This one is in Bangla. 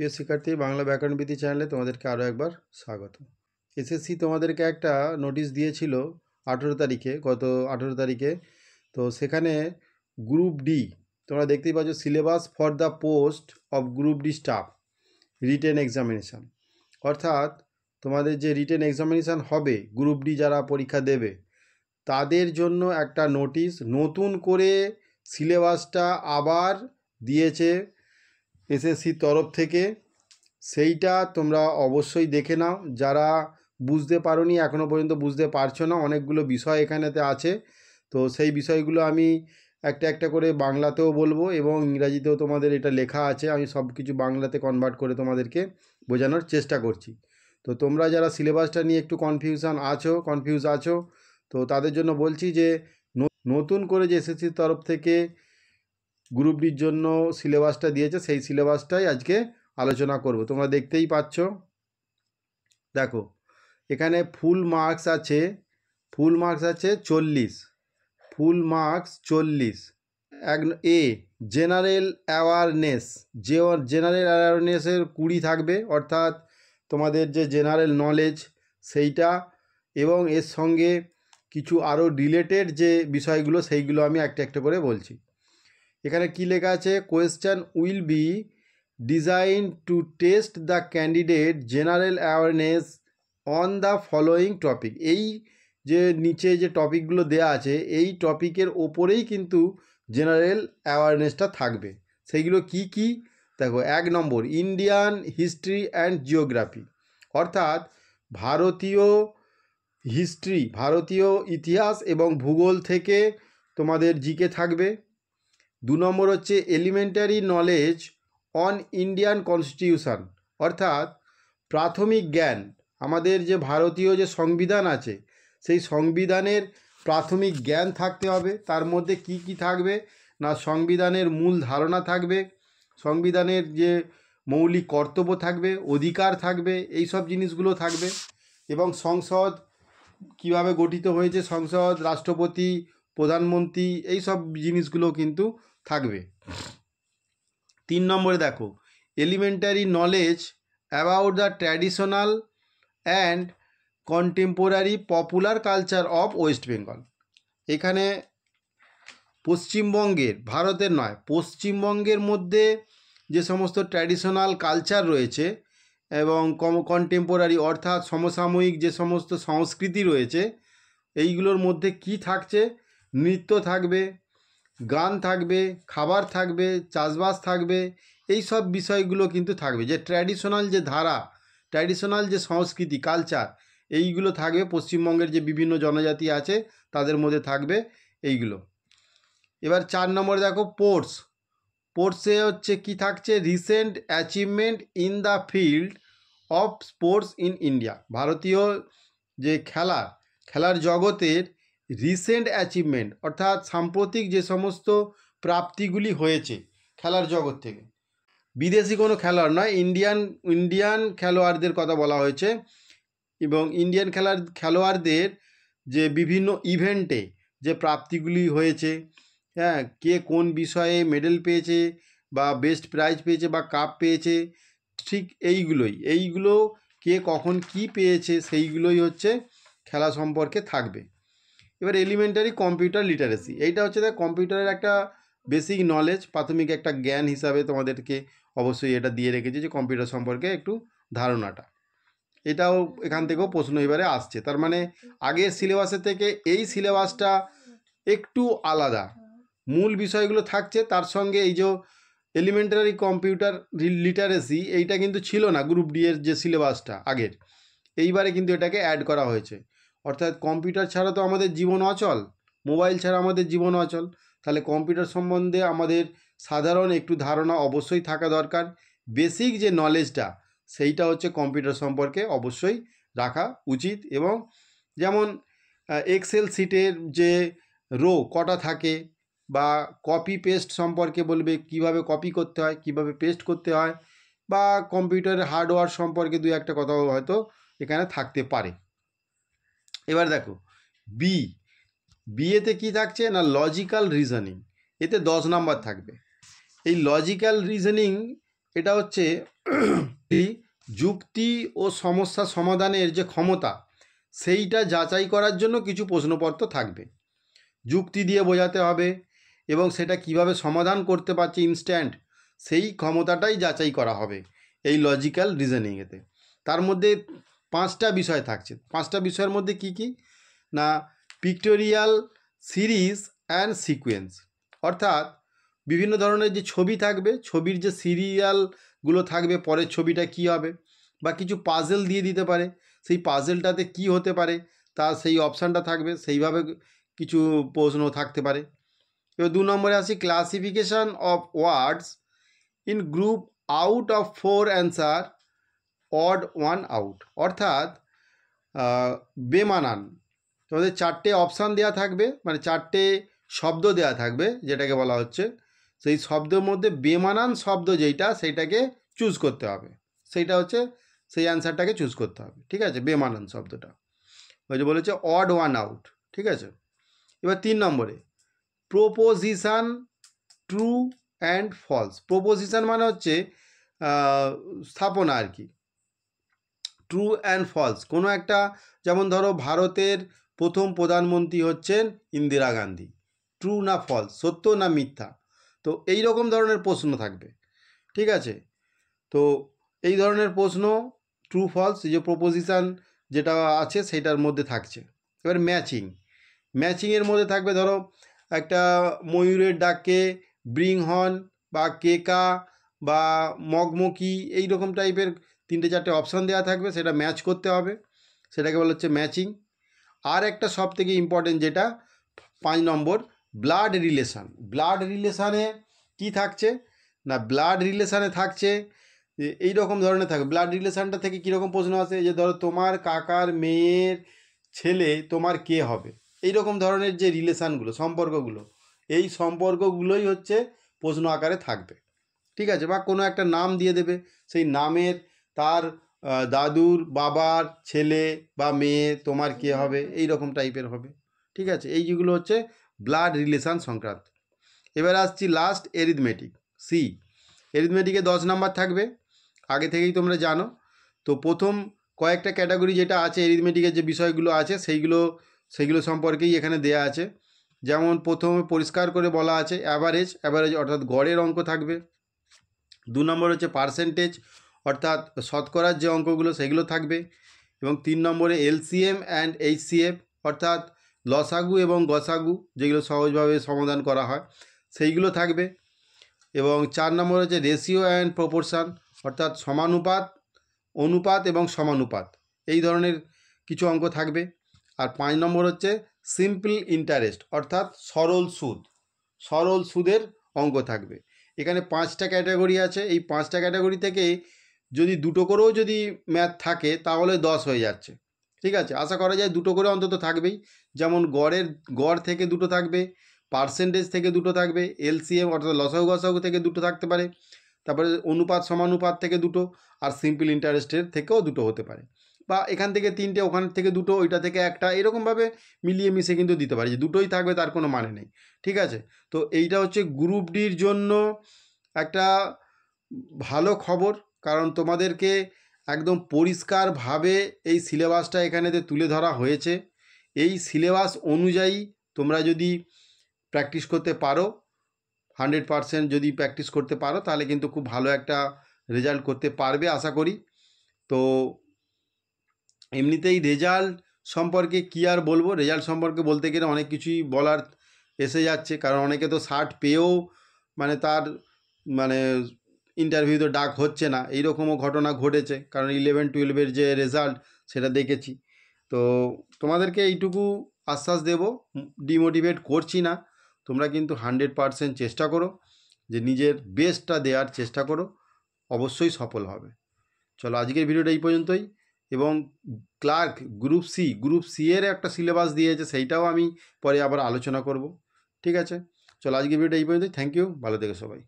প্রিয় শিক্ষার্থী, বাংলা ব্যাকরণবিধি চ্যানেলে তোমাদেরকে আরও একবার স্বাগত। এসএসসি তোমাদেরকে একটা নোটিশ দিয়েছিল 18 তারিখে, গত 18 তারিখে। তো সেখানে গ্রুপ ডি তোমরা দেখতেই পাচ্ছ, syllabus for the post of group D staff written examination. অর্থাৎ তোমাদের যে রিটেন এক্সামিনেশান হবে, গ্রুপ ডি যারা পরীক্ষা দেবে তাদের জন্য একটা নোটিশ, নতুন করে সিলেবাসটা আবার দিয়েছে এসএসসির তরফ থেকে। সেইটা তোমরা অবশ্যই দেখে নাও। যারা বুঝতে পারোনি, এখনও পর্যন্ত বুঝতে পারছো না, অনেকগুলো বিষয় এখানেতে আছে। তো সেই বিষয়গুলো আমি একটা একটা করে বাংলাতেও বলবো এবং ইংরাজিতেও তোমাদের এটা লেখা আছে। আমি সব কিছু বাংলাতে কনভার্ট করে তোমাদেরকে বোঝানোর চেষ্টা করছি। তো তোমরা যারা সিলেবাসটা নিয়ে একটু কনফিউজ আছো, তো তাদের জন্য বলছি যে নতুন করে যে এসএসসির তরফ থেকে গ্রুপ ডির জন্য সিলেবাসটা দিয়েছে, সেই সিলেবাসটাই আজকে আলোচনা করব। তোমরা দেখতেই পাচ্ছ, দেখো এখানে ফুল মার্কস আছে 40, ফুল মার্কস 40। এ জেনারেল অ্যাওয়ারনেস, জেনারেল অ্যাওয়ারনেসের 20 থাকবে, অর্থাৎ তোমাদের যে জেনারেল নলেজ সেইটা, এবং এর সঙ্গে কিছু আরও রিলেটেড যে বিষয়গুলো সেইগুলো আমি একটা একটা করে বলছি। এখানে কি লেখা আছে? Question will be design to test the candidate general awareness on the following topic. এই যে নিচে যে টপিকগুলো দেয়া আছে, এই টপিকের ওপরেই কিন্তু জেনারেল অ্যাওয়ারনেসটা থাকবে। সেইগুলো কি কি দেখো। 1 নম্বর, ইন্ডিয়ান হিস্ট্রি অ্যান্ড জিওগ্রাফি, অর্থাৎ ভারতীয় হিস্ট্রি, ভারতীয় ইতিহাস এবং ভূগোল থেকে তোমাদের জিকে থাকবে। 2 নম্বর হচ্ছে elementary knowledge on Indian constitution, অর্থাৎ প্রাথমিক জ্ঞান, আমাদের যে ভারতীয় যে সংবিধান আছে সেই সংবিধানের প্রাথমিক জ্ঞান থাকতে হবে। তার মধ্যে কি কি থাকবে না, সংবিধানের মূল ধারণা থাকবে, সংবিধানের যে মৌলিক কর্তব্য থাকবে, অধিকার থাকবে, এই সব জিনিসগুলো থাকবে, এবং সংসদ কিভাবে গঠিত হয়েছে, সংসদ, রাষ্ট্রপতি, প্রধানমন্ত্রী, এই সব জিনিসগুলো কিন্তু থাকবে। 3 নম্বরে দেখো, elementary knowledge about the traditional and contemporary popular culture of West Bengal. এখানে পশ্চিমবঙ্গের, ভারতের নয়, পশ্চিমবঙ্গের মধ্যে যে সমস্ত ট্র্যাডিশনাল কালচার রয়েছে এবং কন্টেম্পোরারি অর্থাৎ সমসাময়িক যে সমস্ত সংস্কৃতি রয়েছে, এইগুলোর মধ্যে কি থাকছে? নৃত্য থাকবে, গান থাকবে, খাবার থাকবে, চাষবাস থাকবে, এই সব বিষয়গুলো কিন্তু থাকবে। যে ট্র্যাডিশনাল যে ধারা, ট্র্যাডিশনাল যে সংস্কৃতি, কালচার, এইগুলো থাকবে। পশ্চিমবঙ্গের যে বিভিন্ন জনজাতি আছে তাদের মধ্যে থাকবে এইগুলো। এবার 4 নম্বরে দেখো, স্পোর্টসে হচ্ছে কি থাকছে? Recent achievement in the field of sports in India, ভারতীয় যে খেলার জগতের রিসেন্ট অ্যাচিভমেন্ট, অর্থাৎ সাম্প্রতিক যে সমস্ত প্রাপ্তিগুলি হয়েছে খেলার জগৎ থেকে, বিদেশি কোনো খেলোয়াড় নয়, ইন্ডিয়ান খেলোয়াড়দের কথা বলা হয়েছে। এবং ইন্ডিয়ান খেলোয়াড়দের যে বিভিন্ন ইভেন্টে যে প্রাপ্তিগুলি হয়েছে, হ্যাঁ, কে কোন বিষয়ে মেডেল পেয়েছে বা বেস্ট প্রাইজ পেয়েছে বা কাপ পেয়েছে, ঠিক এইগুলো কে কখন কি পেয়েছে সেইগুলোই হচ্ছে খেলা সম্পর্কে থাকবে। এবার এলিমেন্টারি কম্পিউটার লিটারেসি, এইটা হচ্ছে কম্পিউটারের একটা বেসিক নলেজ, প্রাথমিক একটা জ্ঞান হিসাবে তোমাদেরকে অবশ্যই এটা দিয়ে রেখেছে, যে কম্পিউটার সম্পর্কে একটু ধারণাটা। এটাও এখান থেকেও প্রশ্ন এবারে আসছে। তার মানে আগের সিলেবাসের থেকে এই সিলেবাসটা একটু আলাদা, মূল বিষয়গুলো থাকছে, তার সঙ্গে এই যে এলিমেন্টারি কম্পিউটার লিটারেসি, এইটা কিন্তু ছিল না গ্রুপ ডি এর যে সিলেবাসটা আগের, এইবারে কিন্তু এটাকে অ্যাড করা হয়েছে। অর্থাৎ কম্পিউটার ছাড়া তো আমাদের জীবন অচল, মোবাইল ছাড়া আমাদের জীবন অচল, তাহলে কম্পিউটার সম্বন্ধে আমাদের সাধারণ একটু ধারণা অবশ্যই থাকা দরকার। বেসিক যে নলেজটা সেইটা হচ্ছে কম্পিউটার সম্পর্কে অবশ্যই রাখা উচিত। এবং যেমন এক্সেল শিটের যে রো কটা থাকে, বা কপি পেস্ট সম্পর্কে বলবে, কিভাবে কপি করতে হয়, কিভাবে পেস্ট করতে হয়, বা কম্পিউটারের হার্ডওয়্যার সম্পর্কে 2-1 কথাও হয়তো এখানে থাকতে পারে। এবার দেখো, বিএতে কি থাকছে না, লজিক্যাল রিজনিং, এতে 10 নাম্বার থাকবে। এই লজিক্যাল রিজনিং এটা হচ্ছে যুক্তি ও সমস্যা সমাধানের যে ক্ষমতা সেইটা যাচাই করার জন্য কিছু প্রশ্নপত্র থাকবে। যুক্তি দিয়ে বোঝাতে হবে এবং সেটা কিভাবে সমাধান করতে পারছে ইনস্ট্যান্ট, সেই ক্ষমতাটাই যাচাই করা হবে এই লজিক্যাল রিজনিংয়েতে। তার মধ্যে 5টা বিষয় থাকছে। 5টা বিষয়ের মধ্যে কি কি না, পিক্টোরিয়াল, সিরিজ অ্যান্ড সিকোয়েন্স, অর্থাৎ বিভিন্ন ধরনের যে ছবি থাকবে, ছবির যে সিরিয়ালগুলো থাকবে, পরের ছবিটা কি হবে, বা কিছু পাজেল দিয়ে দিতে পারে, সেই পাজেলটাতে কি হতে পারে তার সেই অপশানটা থাকবে, সেইভাবে কিছু প্রশ্ন থাকতে পারে। এবার 2 নম্বরে আসি, classification of words in group out of 4 answer odd 1 out, অর্থাৎ বেমানান। তোমাদের 4টে অপশান দেওয়া থাকবে, মানে 4টে শব্দ দেওয়া থাকবে, যেটাকে বলা হচ্ছে সেই শব্দের মধ্যে বেমানান শব্দ যেইটা সেইটাকে চুজ করতে হবে, সেইটা হচ্ছে সেই অ্যান্সারটাকে চুজ করতে হবে। ঠিক আছে, বেমানান শব্দটা ওই যে বলেছে অড 1 আউট। ঠিক আছে, এবার 3 নম্বরে proposition true and false. Proposition মানে হচ্ছে স্থাপনা আর কি, ট্রু অ্যান্ড ফলস কোনো একটা, যেমন ধরো ভারতের প্রথম প্রধানমন্ত্রী হচ্ছেন ইন্দিরা গান্ধী, ট্রু না ফলস, সত্য না মিথ্যা, তো এই রকম ধরনের প্রশ্ন থাকবে। ঠিক আছে, তো এই ধরনের প্রশ্ন ট্রু ফলস, যে প্রপোজিশান যেটা আছে সেটার মধ্যে থাকছে। এবার ম্যাচিং, ম্যাচিংয়ের মধ্যে থাকবে ধরো একটা ময়ূরের ডাককে ব্রিং হর্ন বা কেকা বা মগমকি, এই রকম টাইপের 3-4টে অপশান দেওয়া থাকবে, সেটা ম্যাচ করতে হবে, সেটাকে বলা হচ্ছে ম্যাচিং। আর একটা সব থেকে ইম্পর্টেন্ট যেটা 5 নম্বর, ব্লাড রিলেশান। ব্লাড রিলেশানে কি থাকছে না, ব্লাড রিলেশানে থাকছে এই রকম ধরনের থাকবে। ব্লাড রিলেশানটা থেকে কীরকম প্রশ্ন আসে, যে ধরো তোমার কাকার মেয়ের ছেলে তোমার কে হবে, এই রকম ধরনের যে রিলেশানগুলো, সম্পর্কগুলো, এই সম্পর্কগুলোই হচ্ছে প্রশ্ন আকারে থাকবে। ঠিক আছে, বা কোনো একটা নাম দিয়ে দেবে, সেই নামের তার দাদুর বাবার ছেলে বা মেয়ে তোমার কে হবে, এই রকম টাইপের হবে। ঠিক আছে, এই যেগুলো হচ্ছে ব্লাড রিলেশান সংক্রান্ত। এবার আসছি লাস্ট, এরিথমেটিক সি। এরিথমেটিকে 10 নাম্বার থাকবে, আগে থেকেই তোমরা জানো। তো প্রথম কয়েকটা ক্যাটাগরি যেটা আছে এরিথমেটিকের যে বিষয়গুলো আছে সেইগুলো সম্পর্কেই এখানে দেয়া আছে। যেমন প্রথমে পরিষ্কার করে বলা আছে অ্যাভারেজ, অ্যাভারেজ অর্থাৎ গড়ের অঙ্ক থাকবে। 2 নম্বর হচ্ছে পার্সেন্টেজ, অর্থাৎ শতকরার যে অঙ্কগুলো সেগুলো থাকবে। এবং 3 নম্বরে এলসিএম অ্যান্ড এইচসিএফ, অর্থাৎ লসাগু এবং গসাগু, যেগুলো সহজভাবে সমাধান করা হয় সেইগুলো থাকবে। এবং 4 নম্বর হচ্ছে রেশিও অ্যান্ড প্রপোর্শান, অর্থাৎ সমানুপাত, অনুপাত এবং সমানুপাত, এই ধরনের কিছু অঙ্ক থাকবে। আর 5 নম্বর হচ্ছে সিম্পল ইন্টারেস্ট, অর্থাৎ সরল সুদ, সরল সুদের অঙ্ক থাকবে। এখানে 5টা ক্যাটাগরি আছে, এই 5টা ক্যাটাগরি থেকে যদি 2টো করেও যদি ম্যাথ থাকে তাহলে 10 হয়ে যাচ্ছে। ঠিক আছে, আশা করা যায় 2টো করে অন্তত থাকবেই। যেমন গড় থেকে 2টো থাকবে, পার্সেন্টেজ থেকে 2টো থাকবে, এলসিএম অর্থাৎ লসাগু গসাগু থেকে 2টো থাকতে পারে, তারপরে অনুপাত সমানুপাত থেকে 2টো, আর সিম্পল ইন্টারেস্টের থেকেও 2টো হতে পারে, বা এখান থেকে 3টে, ওখান থেকে 2টো, ওইটা থেকে একটা, এরকমভাবে মিলিয়ে মিশে কিন্তু দিতে পারে, যে 2টোই থাকবে তার কোনো মানে নেই। ঠিক আছে, তো এইটা হচ্ছে গ্রুপ ডির জন্য একটা ভালো খবর, কারণ তোমাদেরকে একদম পরিষ্কারভাবে এই সিলেবাসটা এখানেতে তুলে ধরা হয়েছে। এই সিলেবাস অনুযায়ী তোমরা যদি প্র্যাকটিস করতে পারো, 100% যদি প্র্যাকটিস করতে পারো, তাহলে কিন্তু খুব ভালো একটা রেজাল্ট করতে পারবে আশা করি। তো এমনিতেই রেজাল্ট সম্পর্কে কী আর বলবো, রেজাল্ট সম্পর্কে বলতে গেলে অনেক কিছুই বলার এসে যাচ্ছে, কারণ অনেকে তো 60 পেয়েও মানে তার মানে ইন্টারভিউতে ডাক হচ্ছে না, এইরকমও ঘটনা ঘটেছে, কারণ 11-12 যে রেজাল্ট সেটা দেখেছি। তো তোমাদেরকে এইটুকু আশ্বাস দেব, ডিমোটিভেট করছি না, তোমরা কিন্তু 100% চেষ্টা করো, যে নিজের বেস্টটা দেওয়ার চেষ্টা করো, অবশ্যই সফল হবে। চলো আজকের ভিডিওটা এই পর্যন্তই। এবং ক্লার্ক গ্রুপ সি এর একটা সিলেবাস দিয়েছে, সেইটাও আমি পরে আবার আলোচনা করব। ঠিক আছে, চলো আজকের ভিডিওটা এই পর্যন্তই। থ্যাংক ইউ, ভালো থেকো সবাই।